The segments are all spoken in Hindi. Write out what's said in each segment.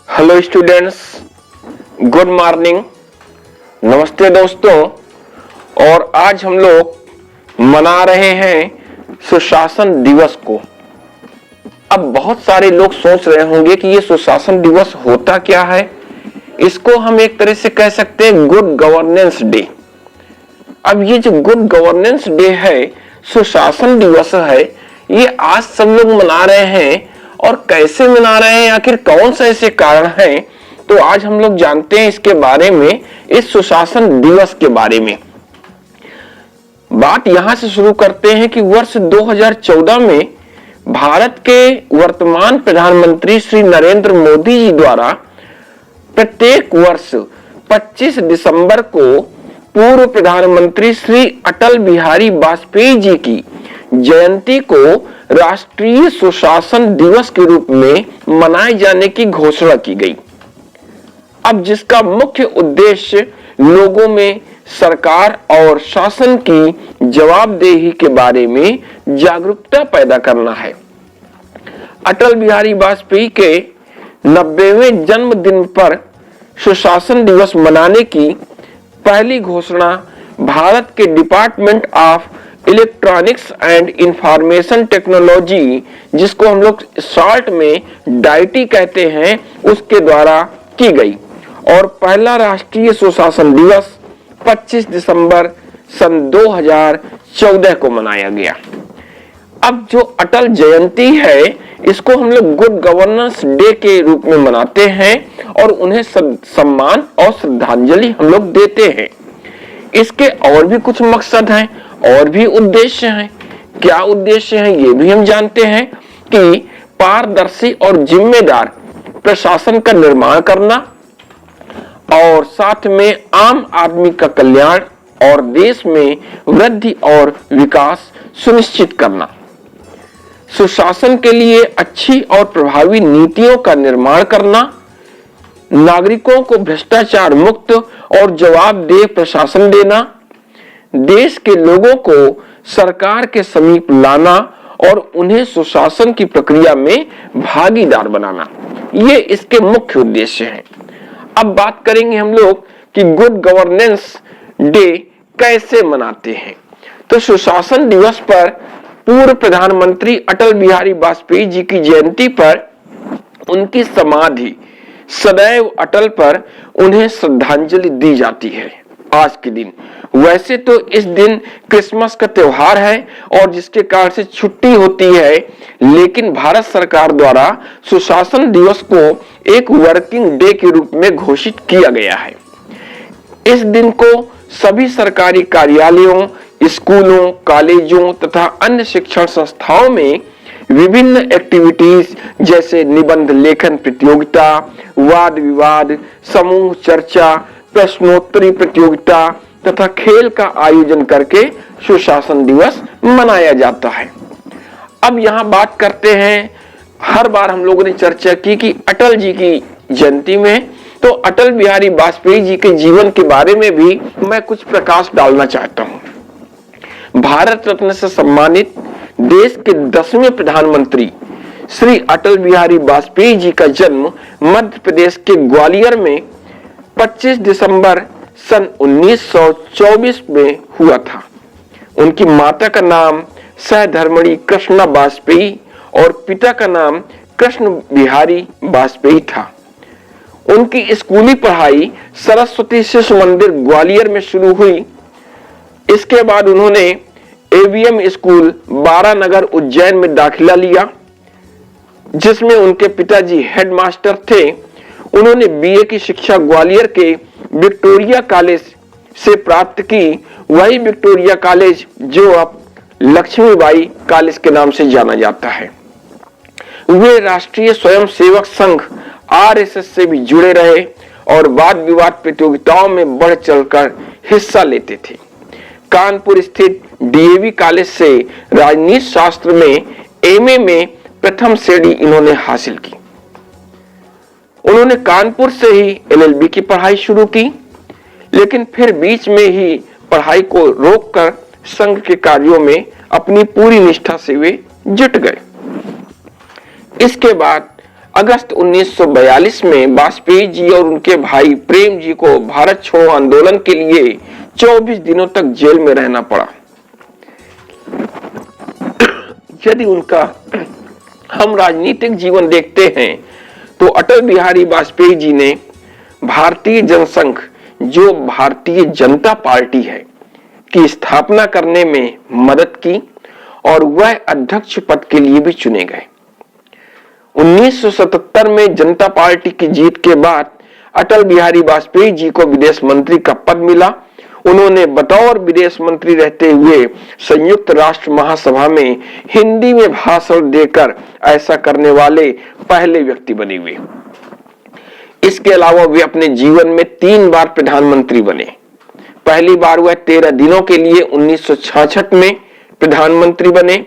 हेलो स्टूडेंट्स, गुड मॉर्निंग, नमस्ते दोस्तों। और आज हम लोग मना रहे हैं सुशासन दिवस को। अब बहुत सारे लोग सोच रहे होंगे कि ये सुशासन दिवस होता क्या है। इसको हम एक तरह से कह सकते हैं गुड गवर्नेंस डे। अब ये जो गुड गवर्नेंस डे है, सुशासन दिवस है, ये आज सब लोग मना रहे हैं। और कैसे मना रहे हैं, आखिर कौन सा ऐसे कारण है, तो आज हम लोग जानते हैं इसके बारे में, इस सुशासन दिवस के बारे में। बात यहां से शुरू करते हैं कि वर्ष 2014 में भारत के वर्तमान प्रधानमंत्री श्री नरेंद्र मोदी जी द्वारा प्रत्येक वर्ष 25 दिसंबर को पूर्व प्रधानमंत्री श्री अटल बिहारी वाजपेयी जी की जयंती को राष्ट्रीय सुशासन दिवस के रूप में मनाए जाने की घोषणा की गई। अब जिसका मुख्य उद्देश्य लोगों में सरकार और शासन की जवाबदेही के बारे में जागरूकता पैदा करना है। अटल बिहारी वाजपेयी के 90वें जन्मदिन पर सुशासन दिवस मनाने की पहली घोषणा भारत के department of electronics and information technology, जिसको हम लोग शॉर्ट में डाइटी कहते हैं, उसके द्वारा की गई। और पहला राष्ट्रीय सुशासन दिवस 25 दिसंबर सन 2014 को मनाया गया। अब जो अटल जयंती है, इसको हम लोग गुड गवर्नेंस डे के रूप में मनाते हैं और उन्हें सम्मान और श्रद्धांजलि हम लोग देते हैं। इसके और भी कुछ मकसद हैं और भी उद्देश्य हैं। क्या उद्देश्य हैं ये भी हम जानते हैं कि पारदर्शी और जिम्मेदार प्रशासन का निर्माण करना और साथ में आम आदमी का कल्याण और देश में वृद्धि और विकास सुनिश्चित करना। सुशासन के लिए अच्छी और प्रभावी नीतियों का निर्माण करना, नागरिकों को भ्रष्टाचार मुक्त और जवाबदेह प्रशासन देना, देश के लोगों को सरकार के समीप लाना और उन्हें सुशासन की प्रक्रिया में भागीदार बनाना, ये इसके मुख्य उद्देश्य हैं। अब बात करेंगे हम लोग कि गुड गवर्नेंस डे कैसे मनाते हैं। तो सुशासन दिवस पर पूर्व प्रधानमंत्री अटल बिहारी वाजपेयी जी की जयंती पर उनकी समाधि सदैव अटल पर उन्हें श्रद्धांजलि दी जाती है आज के दिन। वैसे तो इस दिन क्रिसमस का त्योहार है और जिसके कारण से छुट्टी होती है, लेकिन भारत सरकार द्वारा सुशासन दिवस को एक वर्किंग डे के रूप में घोषित किया गया है। इस दिन को सभी सरकारी कार्यालयों, स्कूलों, कॉलेजों तथा अन्य शिक्षण संस्थाओं में विभिन्न एक्टिविटीज जैसे निबंध लेखन प्रतियोगिता, वाद विवाद, समूह चर्चा, प्रश्नोत्तरी प्रतियोगिता तथा खेल का आयोजन करके सुशासन दिवस मनाया जाता है। अब यहाँ बात करते हैं, हर बार हम लोगों ने चर्चा की कि अटल जी की जयंती में, तो अटल बिहारी वाजपेयी जी के जीवन के बारे में भी मैं कुछ प्रकाश डालना चाहता हूँ। भारत रत्न से सम्मानित देश के 10वें प्रधानमंत्री श्री अटल बिहारी वाजपेयी जी का जन्म मध्य प्रदेश के ग्वालियर में 25 दिसंबर सन 1924 में हुआ था। उनकी माता का नाम सहधर्मणी कृष्णा वाजपेयी और पिता का नाम कृष्ण बिहारी वाजपेयी था। उनकी स्कूली पढ़ाई सरस्वती शिशु मंदिर ग्वालियर में शुरू हुई। इसके बाद उन्होंने एवीएम स्कूल बारानगर उज्जैन में दाखिला लिया, जिसमें उनके पिताजी हेडमास्टर थे। उन्होंने बीए की शिक्षा ग्वालियर के विक्टोरिया कॉलेज से प्राप्त की, वही विक्टोरिया कॉलेज जो अब लक्ष्मीबाई कॉलेज के नाम से जाना जाता है। वे राष्ट्रीय स्वयंसेवक संघ आरएसएस से भी जुड़े रहे और वाद विवाद प्रतियोगिताओं में बढ़ चढ़कर हिस्सा लेते थे। कानपुर स्थित डीएवी कॉलेज से राजनीति शास्त्र में एमए में प्रथम श्रेणी इन्होंने हासिल की। उन्होंने कानपुर से ही एलएलबी की पढ़ाई शुरू की, लेकिन फिर बीच में ही पढ़ाई को रोककर संघ के कार्यों में अपनी पूरी निष्ठा से वे जुट गए। इसके बाद अगस्त 1942 में वाजपेयी जी और उनके भाई प्रेम जी को भारत छोड़ो आंदोलन के लिए 24 दिनों तक जेल में रहना पड़ा। यदि उनका हम राजनीतिक जीवन देखते हैं तो अटल बिहारी वाजपेयी जी ने भारतीय जनसंघ, जो भारतीय जनता पार्टी है, की स्थापना करने में मदद की और वह अध्यक्ष पद के लिए भी चुने गए। 1977 में जनता पार्टी की जीत के बाद अटल बिहारी वाजपेयी जी को विदेश मंत्री का पद मिला। उन्होंने बतौर विदेश मंत्री रहते हुए संयुक्त राष्ट्र महासभा में हिंदी में भाषण देकर ऐसा करने वाले पहले व्यक्ति बने हुए। इसके अलावा वे अपने जीवन में 3 बार प्रधानमंत्री बने। पहली बार वह 13 दिनों के लिए 1966 में प्रधानमंत्री बने।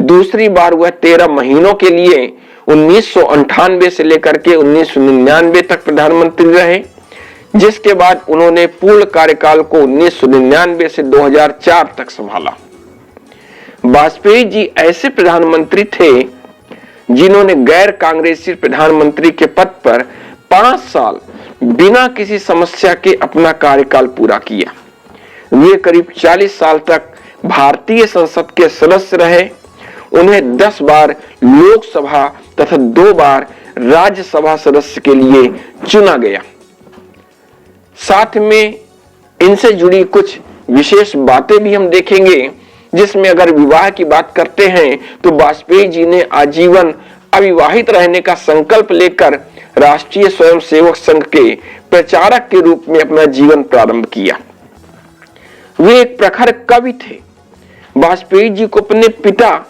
दूसरी बार वह 13 महीनों के लिए 1998 से लेकर के 1999 तक प्रधानमंत्री रहे, जिसके बाद उन्होंने पूर्ण कार्यकाल को 1999 से 2004 तक संभाला। वाजपेयी जी ऐसे प्रधानमंत्री थे जिन्होंने गैर कांग्रेसी प्रधानमंत्री के पद पर 5 साल बिना किसी समस्या के अपना कार्यकाल पूरा किया। वे करीब 40 साल तक भारतीय संसद के सदस्य रहे। उन्हें 10 बार लोकसभा तथा 2 बार राज्यसभा सदस्य के लिए चुना गया। साथ में इनसे जुड़ी कुछ विशेष बातें भी हम देखेंगे, जिसमें अगर विवाह की बात करते हैं तो वाजपेयी जी ने आजीवन अविवाहित रहने का संकल्प लेकर राष्ट्रीय स्वयंसेवक संघ के प्रचारक के रूप में अपना जीवन प्रारंभ किया। वे एक प्रखर कवि थे। वाजपेयी जी को अपने पिता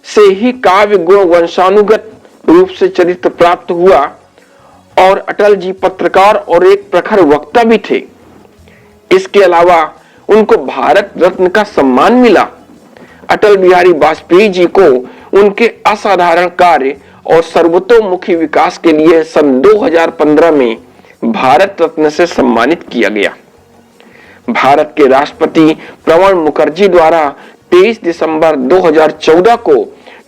से ही काव्य गुण वंशानुगत रूप से चरित्र प्राप्त हुआ और अटल जी पत्रकार और एक प्रखर वक्ता भी थे। इसके अलावा उनको भारत रत्न का सम्मान मिला। अटल बिहारी वाजपेयी जी को उनके असाधारण कार्य और सर्वतोमुखी विकास के लिए सन 2015 में भारत रत्न से सम्मानित किया गया। भारत के राष्ट्रपति प्रणब मुखर्जी द्वारा 23 दिसंबर 2014 को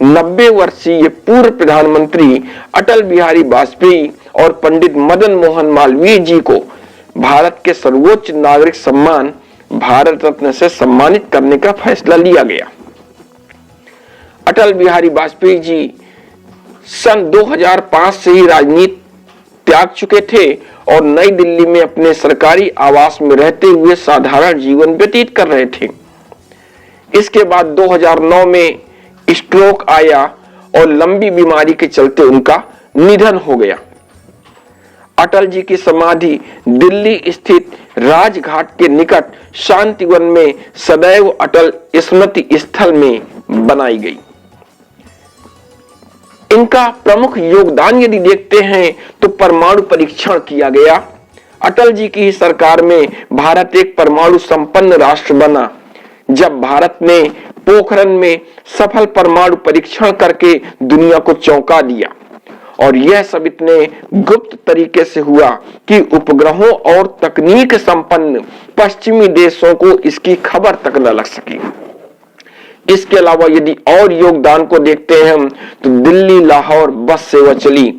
90 वर्षीय पूर्व प्रधानमंत्री अटल बिहारी वाजपेयी और पंडित मदन मोहन मालवीय जी को भारत के सर्वोच्च नागरिक सम्मान भारत रत्न से सम्मानित करने का फैसला लिया गया। अटल बिहारी वाजपेयी जी सन 2005 से ही राजनीति त्याग चुके थे और नई दिल्ली में अपने सरकारी आवास में रहते हुए साधारण जीवन व्यतीत कर रहे थे। इसके बाद 2009 में स्ट्रोक आया और लंबी बीमारी के चलते उनका निधन हो गया। अटल जी की समाधि दिल्ली स्थित राजघाट के निकट शांतिवन में सदैव अटल स्मृति स्थल में बनाई गई। इनका प्रमुख योगदान यदि देखते हैं तो परमाणु परीक्षण किया गया। अटल जी की ही सरकार में भारत एक परमाणु संपन्न राष्ट्र बना, जब भारत ने पोखरण में सफल परमाणु परीक्षण करके दुनिया को चौंका दिया। और यह सब इतने गुप्त तरीके से हुआ कि उपग्रहों और तकनीक संपन्न पश्चिमी देशों को इसकी खबर तक न लग सकी। इसके अलावा यदि और योगदान को देखते हैं हम तो दिल्ली लाहौर बस सेवा चली।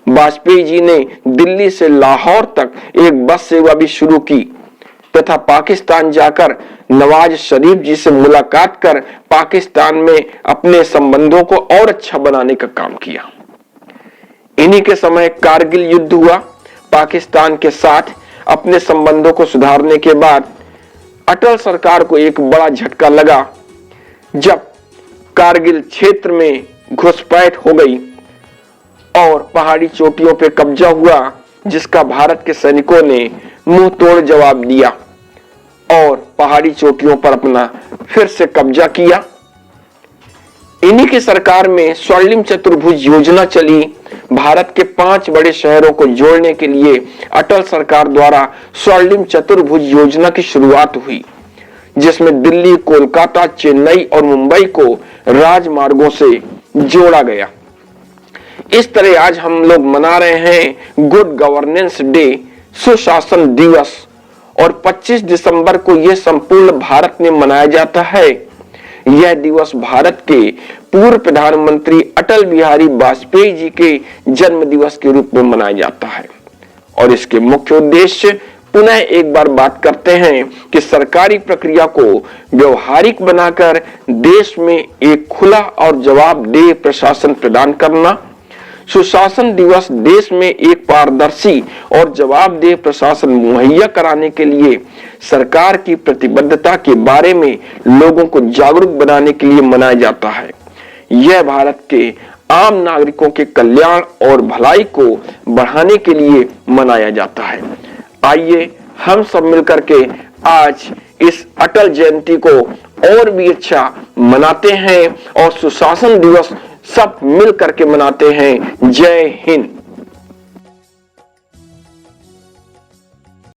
वाजपेयी जी ने दिल्ली से लाहौर तक एक बस सेवा भी शुरू की तथा पाकिस्तान जाकर नवाज शरीफ जी से मुलाकात कर पाकिस्तान में अपने संबंधों को और अच्छा बनाने का काम किया। इन्हीं के समय कारगिल युद्ध हुआ। पाकिस्तान के साथ अपने संबंधों को सुधारने के बाद अटल सरकार को एक बड़ा झटका लगा जब कारगिल क्षेत्र में घुसपैठ हो गई और पहाड़ी चोटियों पर कब्जा हुआ, जिसका भारत के सैनिकों ने मुंह तोड़ जवाब दिया और पहाड़ी चोटियों पर अपना फिर से कब्जा किया। इन्हीं की सरकार में स्वर्णिम चतुर्भुज योजना चली। भारत के 5 बड़े शहरों को जोड़ने के लिए अटल सरकार द्वारा स्वर्णिम चतुर्भुज योजना की शुरुआत हुई, जिसमें दिल्ली, कोलकाता, चेन्नई और मुंबई को राजमार्गों से जोड़ा गया। इस तरह आज हम लोग मना रहे हैं गुड गवर्नेंस डे, सुशासन दिवस, और 25 दिसंबर को यह संपूर्ण भारत में मनाया जाता है। यह दिवस भारत के पूर्व प्रधानमंत्री अटल बिहारी वाजपेयी जी के जन्म दिवस के रूप में मनाया जाता है। और इसके मुख्य उद्देश्य पुनः एक बार बात करते हैं कि सरकारी प्रक्रिया को व्यवहारिक बनाकर देश में एक खुला और जवाबदेह प्रशासन प्रदान करना। सुशासन दिवस देश में एक पारदर्शी और जवाबदेह प्रशासन मुहैया कराने के लिए सरकार की प्रतिबद्धता के बारे में लोगों को जागरूक बनाने के लिए मनाया जाता है। यह भारत के आम नागरिकों के कल्याण और भलाई को बढ़ाने के लिए मनाया जाता है। आइए हम सब मिलकर के आज इस अटल जयंती को और भी अच्छा मनाते हैं और सुशासन दिवस सब मिल करके मनाते हैं। जय हिंद।